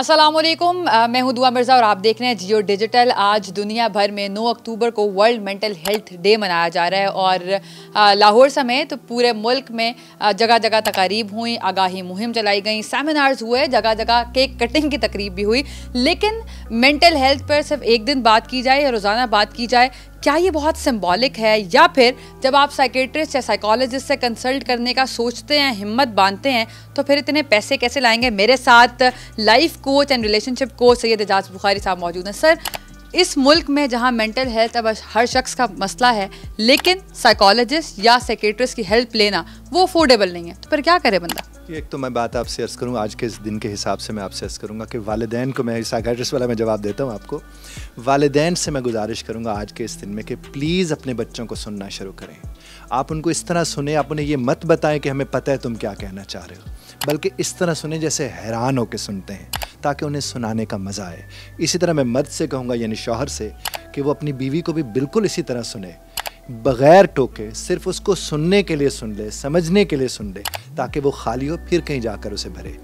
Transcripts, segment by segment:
अस्सलामुअलैकुम, मैं हूं दुआ मिर्ज़ा और आप देख रहे हैं जियो डिजिटल। आज दुनिया भर में 9 अक्टूबर को वर्ल्ड मेंटल हेल्थ डे मनाया जा रहा है और लाहौर समेत पूरे मुल्क में जगह जगह तकारीब हुई, आगाही मुहिम चलाई गई, सेमिनार्स हुए, जगह जगह केक कटिंग की तकरीब भी हुई। लेकिन मेंटल हेल्थ पर सिर्फ एक दिन बात की जाए या रोज़ाना बात की जाए, क्या ये बहुत सिंबॉलिक है? या फिर जब आप साइकेट्रिस्ट या साइकोलॉजिस्ट से कंसल्ट करने का सोचते हैं, हिम्मत बांधते हैं, तो फिर इतने पैसे कैसे लाएंगे? मेरे साथ life coach and relationship coach Syed Ejaz Bukhari साहब मौजूद हैं। सर, इस मुल्क में जहां मेंटल हेल्थ अब हर शख्स का मसला है, लेकिन साइकोलॉजिस्ट या साइकेट्रिस्ट की हेल्प लेना वो अफोर्डेबल नहीं है, तो फिर क्या करे बंदा? एक तो मैं बात आपसे अर्ज़ करूँ, आज के इस दिन के हिसाब से मैं आपसे अर्ज़ करूँगा कि वालिदैन को, मैं साइकियाट्रिस्ट वाला मैं जवाब देता हूँ आपको, वालिदैन से मैं गुजारिश करूँगा आज के इस दिन में कि प्लीज़ अपने बच्चों को सुनना शुरू करें। आप उनको इस तरह सुने, आप उन्हें ये मत बताएं कि हमें पता है तुम क्या कहना चाह रहे हो, बल्कि इस तरह सुने जैसे हैरान होकर सुनते हैं, ताकि उन्हें सुनाने का मज़ा आए। इसी तरह मैं मर्द से कहूँगा, यानी शौहर से, कि वो अपनी बीवी को भी बिल्कुल इसी तरह सुने, बग़ैर टोके, सिर्फ उसको सुनने के लिए सुन ले, समझने के लिए सुन ले, ताकि वो खाली हो फिर कहीं जाकर उसे भरे।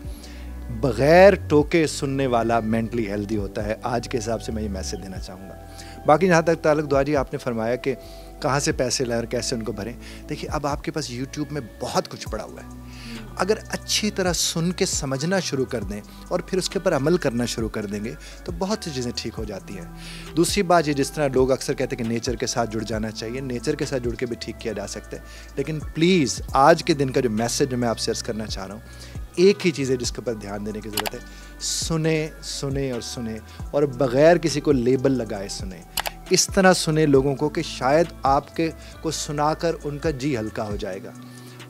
बग़ैर टोके सुनने वाला मेंटली हेल्दी होता है। आज के हिसाब से मैं ये मैसेज देना चाहूँगा। बाकी जहाँ तक ताल्लुक दुआ जी आपने फरमाया कि कहाँ से पैसे लाएं और कैसे उनको भरें, देखिए अब आपके पास यूट्यूब में बहुत कुछ पड़ा हुआ है। अगर अच्छी तरह सुन के समझना शुरू कर दें और फिर उसके ऊपर अमल करना शुरू कर देंगे तो बहुत सी चीज़ें ठीक हो जाती हैं। दूसरी बात ये, जिस तरह लोग अक्सर कहते हैं कि नेचर के साथ जुड़ जाना चाहिए, नेचर के साथ जुड़ के भी ठीक किया जा सकता है। लेकिन प्लीज़ आज के दिन का जो मैसेज मैं आपसे अर्ज़ करना चाह रहा हूँ, एक ही चीज़ है जिसके ऊपर ध्यान देने की ज़रूरत है। सुने सुने और सुने, और बग़ैर किसी को लेबल लगाए सुने। इस तरह सुने लोगों को कि शायद आपके को सुनाकर उनका जी हल्का हो जाएगा।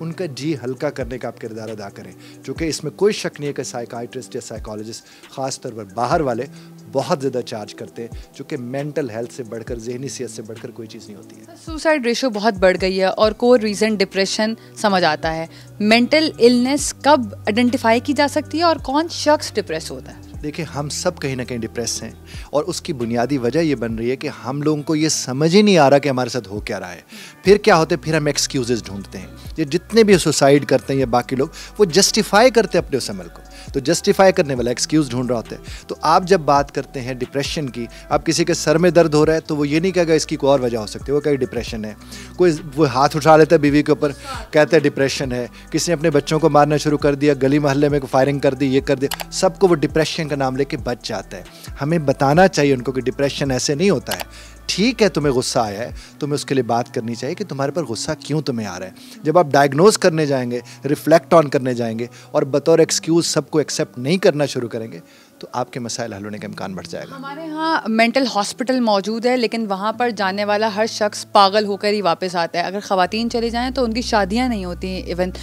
उनका जी हल्का करने का आप किरदार अदा करें, क्योंकि इसमें कोई शक नहीं है कि साइकाइट्रिस्ट या साइकोलॉजिस्ट ख़ास तौर पर बाहर वाले बहुत ज़्यादा चार्ज करते हैं, क्योंकि मेंटल हेल्थ से बढ़कर, जहनी सेहत से बढ़कर कोई चीज़ नहीं होती है। सुसाइड रेशो बहुत बढ़ गई है और कोर रीज़न डिप्रेशन समझ आता है। मेंटल इलनेस कब आइडेंटिफाई की जा सकती है और कौन शख्स डिप्रेस होता है? देखिए, हम सब कहीं ना कहीं डिप्रेस हैं, और उसकी बुनियादी वजह ये बन रही है कि हम लोगों को ये समझ ही नहीं आ रहा कि हमारे साथ हो क्या रहा है। फिर क्या होता है, फिर हम एक्सक्यूजेस ढूंढते हैं। ये जितने भी सुसाइड करते हैं या बाकी लोग, वो जस्टिफाई करते हैं अपने उस अमल को, तो जस्टिफाई करने वाला एक्सक्यूज़ ढूंढ रहा होता है। तो आप जब बात करते हैं डिप्रेशन की, आप किसी के सर में दर्द हो रहा है तो वो ये नहीं कहेगा इसकी कोई और वजह हो सकती है, वो कहे डिप्रेशन है। कोई वो हाथ उठा लेता है बीवी के ऊपर, कहते हैं डिप्रेशन है। किसी ने अपने बच्चों को मारना शुरू कर दिया, गली मोहल्ले में फायरिंग कर दी, ये कर दिया, सबको वो डिप्रेशन का नाम लेके बच जाता है। हमें बताना चाहिए उनको कि डिप्रेशन ऐसे नहीं होता है। ठीक है, तुम्हें गुस्सा आया है, तुम्हें उसके लिए बात करनी चाहिए कि तुम्हारे पर गुस्सा क्यों तुम्हें आ रहा है। जब आप डायग्नोज करने जाएंगे, रिफ्लेक्ट ऑन करने जाएंगे और बतौर एक्सक्यूज़ सबको एक्सेप्ट नहीं करना शुरू करेंगे, तो आपके मसाइल हल होने का इम्कान बढ़ जाएगा। हमारे यहाँ मेंटल हॉस्पिटल मौजूद है, लेकिन वहाँ पर जाने वाला हर शख्स पागल होकर ही वापस आता है। अगर ख़वातीन चली जाएँ तो उनकी शादियाँ नहीं होती हैं इवन।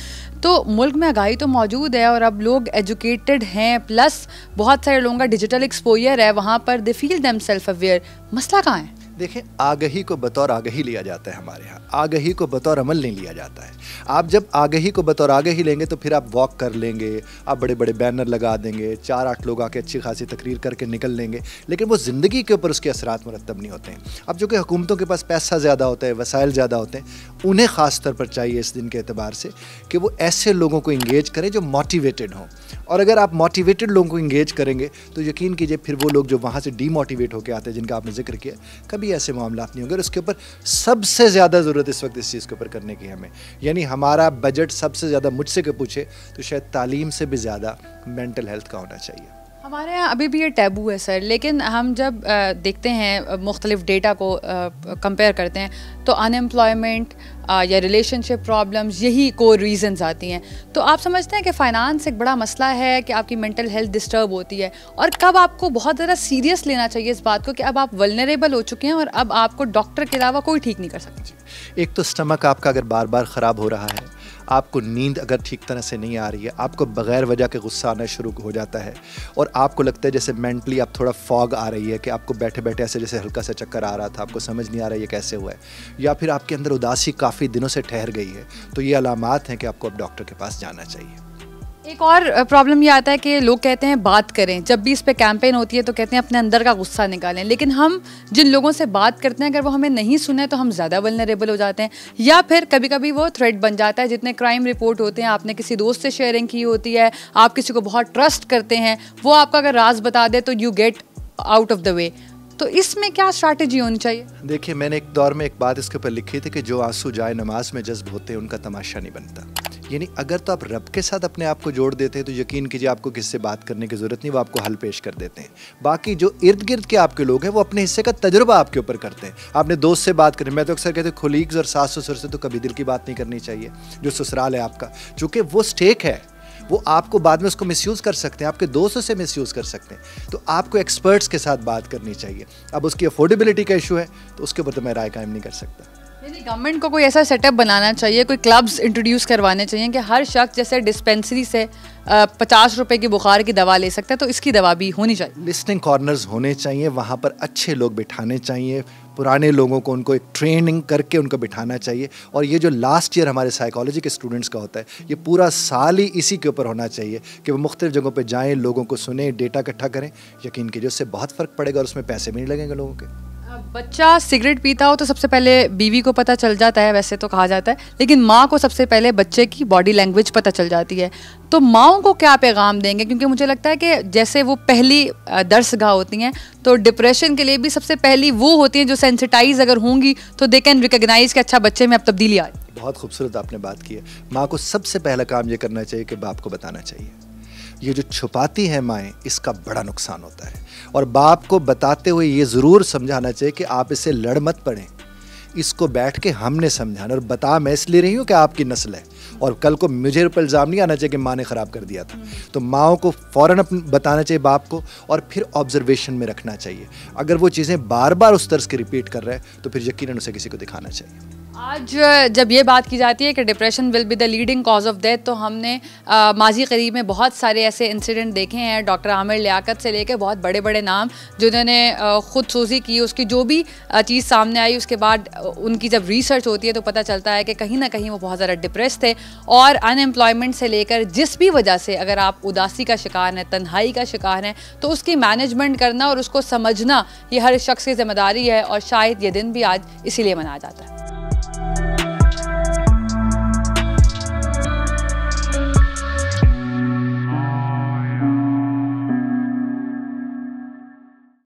तो मुल्क में आगाही तो मौजूद है और अब लोग एजुकेटेड हैं, प्लस बहुत सारे लोगों का डिजिटल एक्सपोजर है, वहाँ पर they feel them self aware. मसला कहाँ है? देखें, आगही को बतौर आगही लिया जाता है हमारे यहाँ, आगही को बतौर अमल नहीं लिया जाता है। आप जब आगही को बतौर आगही लेंगे तो फिर आप वॉक कर लेंगे, आप बड़े बड़े बैनर लगा देंगे, 4-8 लोग आके अच्छी खासी तकरीर करके निकल लेंगे, लेकिन वो ज़िंदगी के ऊपर उसके असरात मुरतब नहीं होते हैं। अब जो कि हुकूमतों के पास पैसा ज़्यादा होता है, वसाइल ज़्यादा होते हैं, उन्हें ख़ास तौर पर चाहिए इस दिन के एतबार से कि वो ऐसे लोगों को इंगेज करें जो मोटिवेटेड हों। और अगर आप मोटिवेटेड लोगों को इंगेज करेंगे तो यकीन कीजिए फिर वो लोग जो वहाँ से डीमोटिवेट होकर आते हैं, जिनका आपने जिक्र किया, कभी ऐसे मामला नहीं होंगे। और उसके ऊपर सबसे ज़्यादा ज़रूरत इस वक्त इस चीज़ के ऊपर करने की हमें, यानी हमारा बजट सबसे ज़्यादा मुझसे के पूछे तो शायद तालीम से भी ज़्यादा मेंटल हेल्थ का होना चाहिए। हमारे यहाँ अभी भी ये टैबू है सर, लेकिन हम जब देखते हैं मुख्तलिफ डेटा को कंपेयर करते हैं तो अनएम्प्लॉयमेंट या रिलेशनशिप प्रॉब्लम्स, यही कोई रीज़न्स आती हैं। तो आप समझते हैं कि फ़ाइनेंस एक बड़ा मसला है कि आपकी मेंटल हेल्थ डिस्टर्ब होती है, और कब आपको बहुत ज़्यादा सीरियस लेना चाहिए इस बात को कि अब आप वल्नरेबल हो चुके हैं और अब आपको डॉक्टर के अलावा कोई ठीक नहीं कर सकता? एक तो स्टमक आपका अगर बार बार ख़राब हो रहा है, आपको नींद अगर ठीक तरह से नहीं आ रही है, आपको बग़ैर वजह के गुस्सा आना शुरू हो जाता है, और आपको लगता है जैसे मेंटली आप थोड़ा फॉग आ रही है कि आपको बैठे बैठे ऐसे जैसे हल्का सा चक्कर आ रहा था, आपको समझ नहीं आ रहा है ये कैसे हुआ है, या फिर आपके अंदर उदासी काफ़ी दिनों से ठहर गई है, तो ये अलामात हैं कि आपको अब डॉक्टर के पास जाना चाहिए। एक और प्रॉब्लम ये आता है कि लोग कहते हैं बात करें, जब भी इस पे कैंपेन होती है तो कहते हैं अपने अंदर का गुस्सा निकालें, लेकिन हम जिन लोगों से बात करते हैं अगर वो हमें नहीं सुने तो हम ज़्यादा वल्नरेबल हो जाते हैं, या फिर कभी कभी वो थ्रेट बन जाता है। जितने क्राइम रिपोर्ट होते हैं, आपने किसी दोस्त से शेयरिंग की होती है, आप किसी को बहुत ट्रस्ट करते हैं, वो आपका अगर राज बता दे तो you get out of the way. तो इसमें क्या स्ट्रैटेजी होनी चाहिए? देखिए, मैंने एक दौर में एक बात इसके ऊपर लिखी थी कि जो आंसू जाए नमाज में जज्ब होते हैं उनका तमाशा नहीं बनता। यानी अगर तो आप रब के साथ अपने आप को जोड़ देते हैं तो यकीन कीजिए आपको किससे से बात करने की ज़रूरत नहीं, वो आपको हल पेश कर देते हैं। बाकी जो इर्द गिर्द के आपके लोग हैं वो अपने हिस्से का तजुर्बा आपके ऊपर करते हैं। आपने दोस्त से बात करें, मैं तो अक्सर कहते हैं कोलीग्स और सास ससुर से तो कभी दिल की बात नहीं करनी चाहिए, जो ससुराल है आपका, चूँकि वो स्टेक है, वो आपको बाद में उसको मिसयूज़ कर सकते हैं, आपके दोस्तों से मिसयूज़ कर सकते हैं। तो आपको एक्सपर्ट्स के साथ बात करनी चाहिए। अब उसकी अफोर्डेबिलिटी का इशू है तो उसके ऊपर तो मैं राय कायम नहीं कर सकता। यानी गवर्नमेंट को कोई ऐसा सेटअप बनाना चाहिए, कोई क्लब्स इंट्रोड्यूस करवाने चाहिए कि हर शख्स जैसे डिस्पेंसरी से 50 रुपए की बुखार की दवा ले सकता है, तो इसकी दवा भी होनी चाहिए। लिसनिंग कॉर्नर्स होने चाहिए, वहाँ पर अच्छे लोग बिठाने चाहिए, पुराने लोगों को उनको एक ट्रेनिंग करके उनको बिठाना चाहिए। और ये जो लास्ट ईयर हमारे साइकोलॉजी के स्टूडेंट्स का होता है, ये पूरा साल ही इसी के ऊपर होना चाहिए कि वो मुख्तलिफ जगहों पे जाएं, लोगों को सुने, डेटा इकट्ठा करें। यकीन कीजिए उससे बहुत फ़र्क पड़ेगा और उसमें पैसे भी नहीं लगेंगे लोगों के। बच्चा सिगरेट पीता हो तो सबसे पहले बीवी को पता चल जाता है, वैसे तो कहा जाता है, लेकिन माँ को सबसे पहले बच्चे की बॉडी लैंग्वेज पता चल जाती है। तो माँओं को क्या पैगाम देंगे? क्योंकि मुझे लगता है कि जैसे वो पहली दर्सगाह होती हैं, तो डिप्रेशन के लिए भी सबसे पहली वो होती हैं जो सेंसिटाइज अगर होंगी तो दे कैन रिकॉग्नाइज कि अच्छा बच्चे में अब तब्दीली आ रही। बहुत खूबसूरत आपने बात की है। माँ को सबसे पहला काम ये करना चाहिए कि बाप को बताना चाहिए। ये जो छुपाती हैं माएँ, इसका बड़ा नुकसान होता है। और बाप को बताते हुए ये ज़रूर समझाना चाहिए कि आप इससे लड़ मत पड़ें, इसको बैठ के हमने समझाना। और बता मैं इसलिए रही हूँ कि आपकी नस्ल है और कल को मुझे ऊपर इल्ज़ाम नहीं आना चाहिए कि माँ ने ख़राब कर दिया था। तो माँओं को फ़ौरन बताना चाहिए बाप को, और फिर ऑब्जर्वेशन में रखना चाहिए। अगर वो चीज़ें बार बार उस तर्ज के रिपीट कर रहे हैं तो फिर यकीनन उसे किसी को दिखाना चाहिए। आज जब ये बात की जाती है कि depression will be the leading cause of death, तो हमने माजी करीब में बहुत सारे ऐसे इंसिडेंट देखे हैं। डॉक्टर आमिर लियाकत से लेकर बहुत बड़े बड़े नाम जिन्होंने खुद सोजी की, उसकी जो भी चीज़ सामने आई उसके बाद उनकी जब रिसर्च होती है तो पता चलता है कि कहीं ना कहीं वो बहुत ज़्यादा डिप्रेस थे। और अनएम्प्लॉयमेंट से लेकर जिस भी वजह से अगर आप उदासी का शिकार हैं, तन्हाई का शिकार हैं, तो उसकी मैनेजमेंट करना और उसको समझना ये हर शख्स की जिम्मेदारी है। और शायद ये दिन भी आज इसीलिए मनाया जाता है।